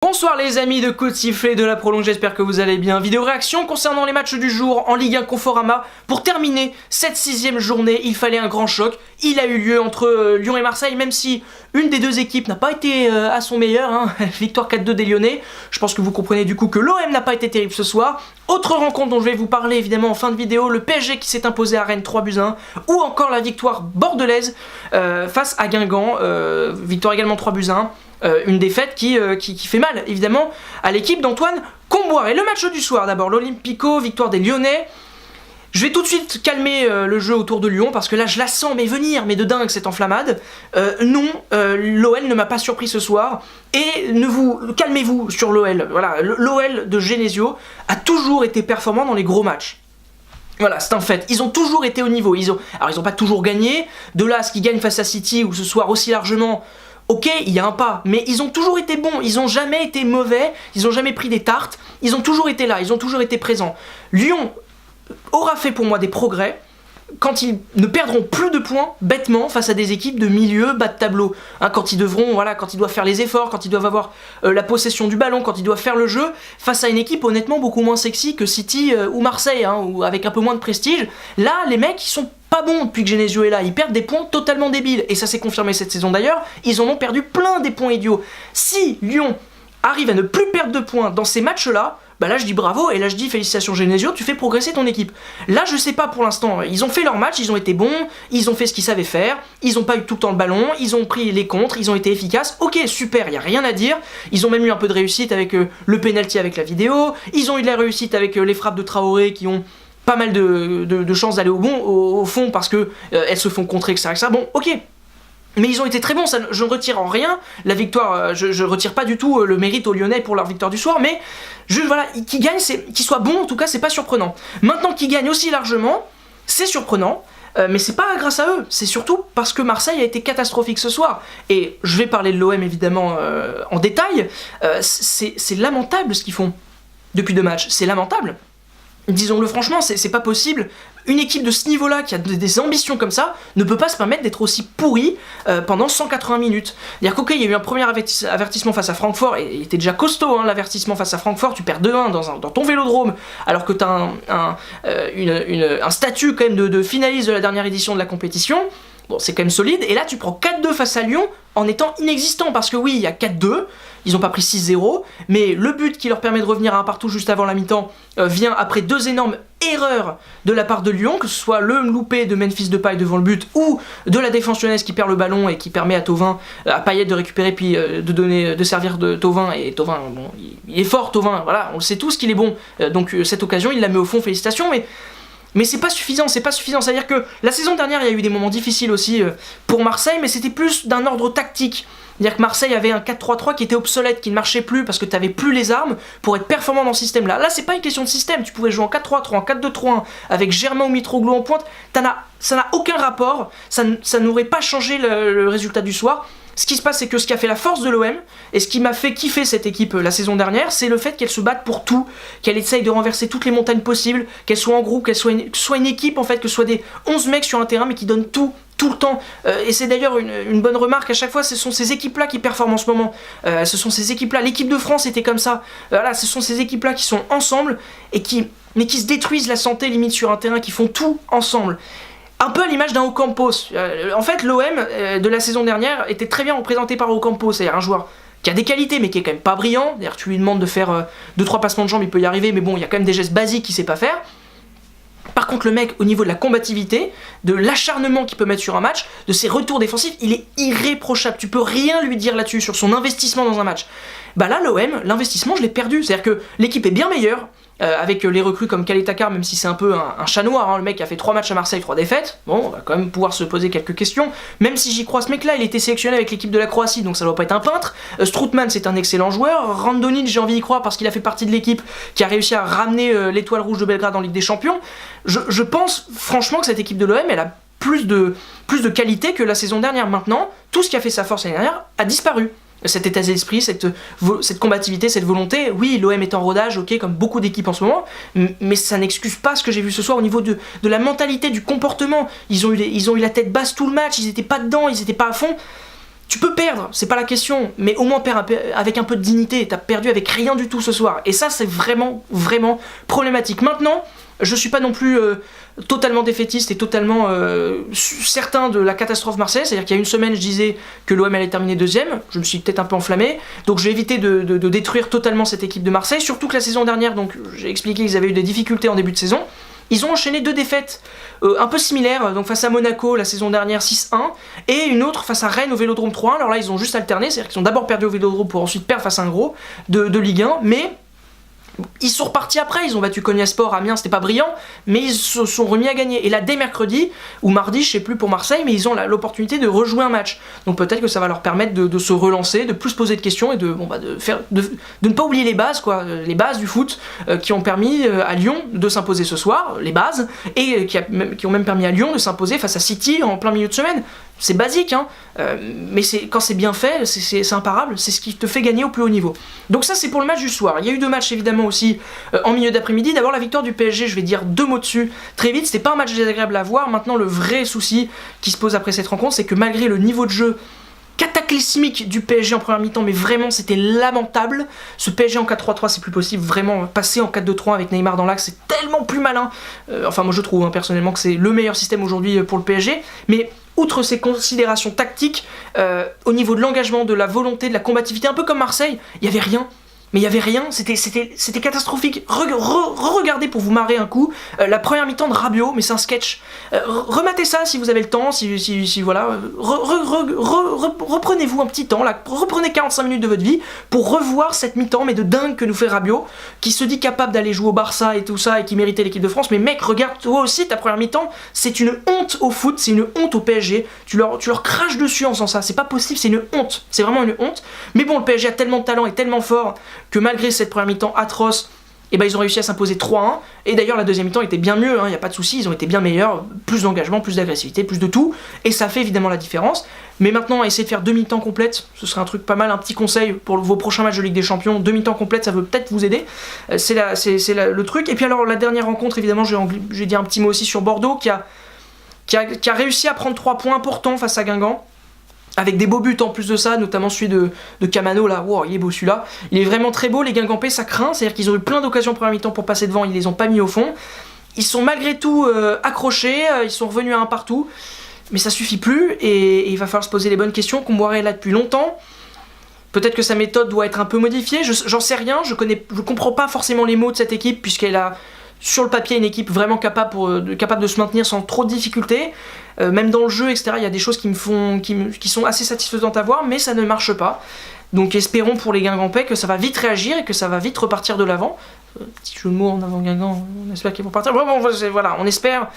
Bonsoir les amis de Coup de Sifflet de la Prolonge, j'espère que vous allez bien. Vidéo réaction concernant les matchs du jour en Ligue 1 Conforama. Pour terminer cette 6ème journée, il fallait un grand choc. Il a eu lieu entre Lyon et Marseille, même si une des deux équipes n'a pas été à son meilleur. Victoire 4-2 des Lyonnais. Je pense que vous comprenez du coup que l'OM n'a pas été terrible ce soir. Autre rencontre dont je vais vous parler évidemment en fin de vidéo, le PSG qui s'est imposé à Rennes 3-1. Ou encore la victoire bordelaise face à Guingamp. Victoire également 3-1. Une défaite qui fait mal évidemment à l'équipe d'Antoine Kombouaré. Et le match du soir d'abord, l'Olympico, victoire des Lyonnais. Je vais tout de suite calmer le jeu autour de Lyon parce que là je la sens mais venir, mais de dingue cette enflammade. L'OL ne m'a pas surpris ce soir et calmez-vous sur l'OL. Voilà, l'OL de Genesio a toujours été performant dans les gros matchs. Voilà, c'est un fait. Ils ont toujours été au niveau. Ils ont pas toujours gagné. De là à ce qu'ils gagnent face à City ou ce soir aussi largement. Ok, il y a un pas, mais ils ont toujours été bons, ils n'ont jamais été mauvais, ils n'ont jamais pris des tartes, ils ont toujours été là, ils ont toujours été présents. Lyon aura fait pour moi des progrès quand ils ne perdront plus de points bêtement face à des équipes de milieu, bas de tableau. Quand ils devront, quand ils doivent faire les efforts, quand ils doivent avoir la possession du ballon, quand ils doivent faire le jeu, face à une équipe honnêtement beaucoup moins sexy que City ou Marseille, ou avec un peu moins de prestige. Là, les mecs, ils sont pas bons depuis que Genesio est là, ils perdent des points totalement débiles, et ça s'est confirmé cette saison d'ailleurs, ils en ont perdu plein des points idiots. Si Lyon arrive à ne plus perdre de points dans ces matchs-là, bah là je dis bravo, et là je dis félicitations Genesio, tu fais progresser ton équipe. Là je sais pas pour l'instant, ils ont fait leur match, ils ont été bons, ils ont fait ce qu'ils savaient faire, ils ont pas eu tout le temps le ballon, ils ont pris les contres, ils ont été efficaces, ok super, y a rien à dire, ils ont même eu un peu de réussite avec le penalty avec la vidéo, ils ont eu de la réussite avec les frappes de Traoré qui ont pas mal de chances d'aller au fond parce que elles se font contrer, etc. Bon, ok. Mais ils ont été très bons, ça, je ne retire en rien la victoire, je retire pas du tout le mérite aux Lyonnais pour leur victoire du soir, mais voilà, qu'ils gagnent, qu'ils soient bons en tout cas, c'est pas surprenant. Maintenant qu'ils gagnent aussi largement, c'est surprenant, mais c'est pas grâce à eux, c'est surtout parce que Marseille a été catastrophique ce soir. Et je vais parler de l'OM évidemment en détail, c'est lamentable ce qu'ils font depuis 2 matchs, c'est lamentable. Disons-le franchement, c'est pas possible. Une équipe de ce niveau-là, qui a des ambitions comme ça, ne peut pas se permettre d'être aussi pourrie pendant 180 minutes. C'est-à-dire qu'ok, il y a eu un premier avertissement face à Francfort, et il était déjà costaud l'avertissement face à Francfort, tu perds 2-1 dans ton vélodrome, alors que t'as un statut quand même de finaliste de la dernière édition de la compétition. Bon, c'est quand même solide, et là tu prends 4-2 face à Lyon en étant inexistant, parce que oui, il y a 4-2, ils n'ont pas pris 6-0, mais le but qui leur permet de revenir à un partout juste avant la mi-temps vient après 2 énormes erreurs de la part de Lyon, que ce soit le loupé de Memphis Depay devant le but, ou de la défense lyonnaise qui perd le ballon et qui permet à Thauvin, à Payet de récupérer puis de servir de Thauvin, et Thauvin, bon, il est fort Thauvin, voilà, on le sait tous qu'il est bon, donc cette occasion il la met au fond, félicitations, mais c'est pas suffisant, c'est-à-dire que la saison dernière il y a eu des moments difficiles aussi pour Marseille, mais c'était plus d'un ordre tactique. C'est-à-dire que Marseille avait un 4-3-3 qui était obsolète, qui ne marchait plus parce que tu n'avais plus les armes pour être performant dans ce système-là. Là, c'est pas une question de système, tu pouvais jouer en 4-3-3, en 4-2-3-1 avec Germain ou Mitroglou en pointe, ça n'a aucun rapport, ça n'aurait pas changé le résultat du soir. Ce qui se passe, c'est que ce qui a fait la force de l'OM, et ce qui m'a fait kiffer cette équipe la saison dernière, c'est le fait qu'elle se batte pour tout, qu'elle essaye de renverser toutes les montagnes possibles, qu'elle soit en groupe, qu'elle soit une équipe en fait, que ce soit des 11 mecs sur un terrain, mais qui donnent tout le temps. Et c'est d'ailleurs une bonne remarque, à chaque fois, ce sont ces équipes-là qui performent en ce moment. Ce sont ces équipes-là, l'équipe de France était comme ça. Voilà, ce sont ces équipes-là qui sont ensemble, et qui se détruisent la santé limite sur un terrain, qui font tout ensemble. Un peu à l'image d'un Ocampos. En fait, l'OM de la saison dernière était très bien représenté par Ocampos, c'est-à-dire un joueur qui a des qualités mais qui est quand même pas brillant. D'ailleurs, tu lui demandes de faire 2-3 passements de jambes, il peut y arriver, mais bon, il y a quand même des gestes basiques qu'il sait pas faire. Par contre, le mec, au niveau de la combativité, de l'acharnement qu'il peut mettre sur un match, de ses retours défensifs, il est irréprochable. Tu peux rien lui dire là-dessus, sur son investissement dans un match. Bah là, l'OM, l'investissement, je l'ai perdu. C'est-à-dire que l'équipe est bien meilleure, avec les recrues comme Kaletakar, même si c'est un peu un chat noir, le mec a fait 3 matchs à Marseille, 3 défaites, bon, on va quand même pouvoir se poser quelques questions, même si j'y crois ce mec là, il était sélectionné avec l'équipe de la Croatie, donc ça doit pas être un peintre. Strootman, c'est un excellent joueur, Randonic, j'ai envie d'y croire parce qu'il a fait partie de l'équipe qui a réussi à ramener l'étoile rouge de Belgrade en Ligue des Champions. Je pense franchement que cette équipe de l'OM, elle a plus de qualité que la saison dernière. Maintenant, tout ce qui a fait sa force l'année dernière a disparu. Cet état d'esprit, cette combativité, cette volonté. Oui, l'OM est en rodage, ok, comme beaucoup d'équipes en ce moment, mais ça n'excuse pas ce que j'ai vu ce soir au niveau de la mentalité, du comportement. Ils ont eu la tête basse tout le match, ils étaient pas dedans, ils étaient pas à fond. Tu peux perdre, c'est pas la question, mais au moins perdre avec un peu de dignité. T'as perdu avec rien du tout ce soir. Et ça, c'est vraiment, vraiment problématique. Maintenant, je suis pas non plus totalement défaitiste et totalement certain de la catastrophe Marseille. C'est-à-dire qu'il y a une semaine, je disais que l'OM allait terminer deuxième. Je me suis peut-être un peu enflammé. Donc j'ai évité de détruire totalement cette équipe de Marseille. Surtout que la saison dernière, donc j'ai expliqué qu'ils avaient eu des difficultés en début de saison. Ils ont enchaîné 2 défaites un peu similaires, donc face à Monaco la saison dernière 6-1, et une autre face à Rennes au Vélodrome 3-1. Alors là, ils ont juste alterné, c'est-à-dire qu'ils ont d'abord perdu au Vélodrome pour ensuite perdre face à un gros de Ligue 1, mais ils sont repartis après, ils ont battu Konyaspor, Amiens, c'était pas brillant, mais ils se sont remis à gagner. Et là, dès mercredi, ou mardi, je sais plus pour Marseille, mais ils ont l'opportunité de rejouer un match. Donc peut-être que ça va leur permettre de se relancer, de plus se poser de questions et de ne pas oublier les bases, quoi, les bases du foot qui ont permis à Lyon de s'imposer ce soir, les bases, et qui ont même permis à Lyon de s'imposer face à City en plein milieu de semaine. C'est basique, hein, mais quand c'est bien fait, c'est imparable, c'est ce qui te fait gagner au plus haut niveau. Donc ça, c'est pour le match du soir. Il y a eu 2 matchs évidemment aussi en milieu d'après-midi. D'abord la victoire du PSG, je vais dire 2 mots dessus très vite. C'était pas un match désagréable à voir. Maintenant, le vrai souci qui se pose après cette rencontre, c'est que malgré le niveau de jeu cataclysmique du PSG en première mi-temps, mais vraiment c'était lamentable. Ce PSG en 4-3-3, c'est plus possible. Vraiment, passer en 4-2-3 avec Neymar dans l'axe, c'est tellement plus malin. Enfin, moi je trouve personnellement que c'est le meilleur système aujourd'hui pour le PSG. Mais outre ces considérations tactiques, au niveau de l'engagement, de la volonté, de la combativité, un peu comme Marseille, il n'y avait rien. Mais il n'y avait rien, c'était catastrophique. Regardez pour vous marrer un coup la première mi-temps de Rabiot, mais c'est un sketch. Rematez ça si vous avez le temps, si voilà. Reprenez-vous un petit temps, là, reprenez 45 minutes de votre vie pour revoir cette mi-temps, mais de dingue que nous fait Rabiot, qui se dit capable d'aller jouer au Barça et tout ça, et qui méritait l'équipe de France. Mais mec, regarde toi aussi ta première mi-temps, c'est une honte au foot, c'est une honte au PSG. Tu leur craches dessus en faisant ça, c'est pas possible, c'est une honte, c'est vraiment une honte. Mais bon, le PSG a tellement de talent et tellement fort que malgré cette première mi-temps atroce, eh ben, ils ont réussi à s'imposer 3-1, et d'ailleurs la deuxième mi-temps était bien mieux, il n'y a pas de souci, ils ont été bien meilleurs, plus d'engagement, plus d'agressivité, plus de tout, et ça fait évidemment la différence. Mais maintenant, essayer de faire 2 mi-temps complètes, ce serait un truc pas mal, un petit conseil pour vos prochains matchs de Ligue des Champions, 2 mi-temps complètes, ça peut peut-être vous aider, c'est le truc. Et puis alors la dernière rencontre, évidemment, je vais dire un petit mot aussi sur Bordeaux, qui a réussi à prendre 3 points importants face à Guingamp, avec des beaux buts en plus de ça, notamment celui de Camano là, wow, il est beau celui-là, il est vraiment très beau. Les Guingampais, ça craint, c'est-à-dire qu'ils ont eu plein d'occasions en première mi-temps pour passer devant, ils les ont pas mis au fond, ils sont malgré tout accrochés, ils sont revenus à un partout, mais ça suffit plus, et il va falloir se poser les bonnes questions. Comboiré est là depuis longtemps, peut-être que sa méthode doit être un peu modifiée, j'en sais rien, je comprends pas forcément les mots de cette équipe, puisqu'elle a sur le papier une équipe vraiment capable de se maintenir sans trop de difficultés, même dans le jeu, etc. Il y a des choses qui sont assez satisfaisantes à voir, mais ça ne marche pas. Donc espérons pour les Guingampais que ça va vite réagir et que ça va vite repartir de l'avant. Petit jeu de mots en avant Guingamp, on espère qu'ils vont repartir. Bon, voilà, on espère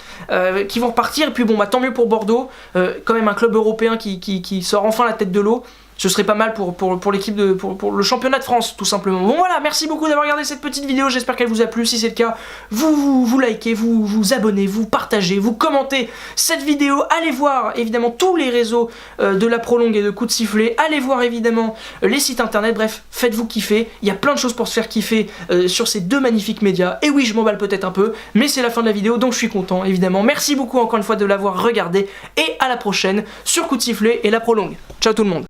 qu'ils vont repartir. Et puis bon, tant mieux pour Bordeaux, quand même un club européen qui sort enfin la tête de l'eau. Ce serait pas mal pour l'équipe pour le championnat de France, tout simplement. Bon voilà, merci beaucoup d'avoir regardé cette petite vidéo, j'espère qu'elle vous a plu. Si c'est le cas, vous likez, vous abonnez, vous partagez, vous commentez cette vidéo. Allez voir évidemment tous les réseaux de la Prolongue et de Coup de Sifflet. Allez voir évidemment les sites internet, bref, faites-vous kiffer. Il y a plein de choses pour se faire kiffer sur ces 2 magnifiques médias. Et oui, je m'emballe peut-être un peu, mais c'est la fin de la vidéo, donc je suis content évidemment. Merci beaucoup encore une fois de l'avoir regardé, et à la prochaine sur Coup de Sifflet et la Prolongue. Ciao tout le monde.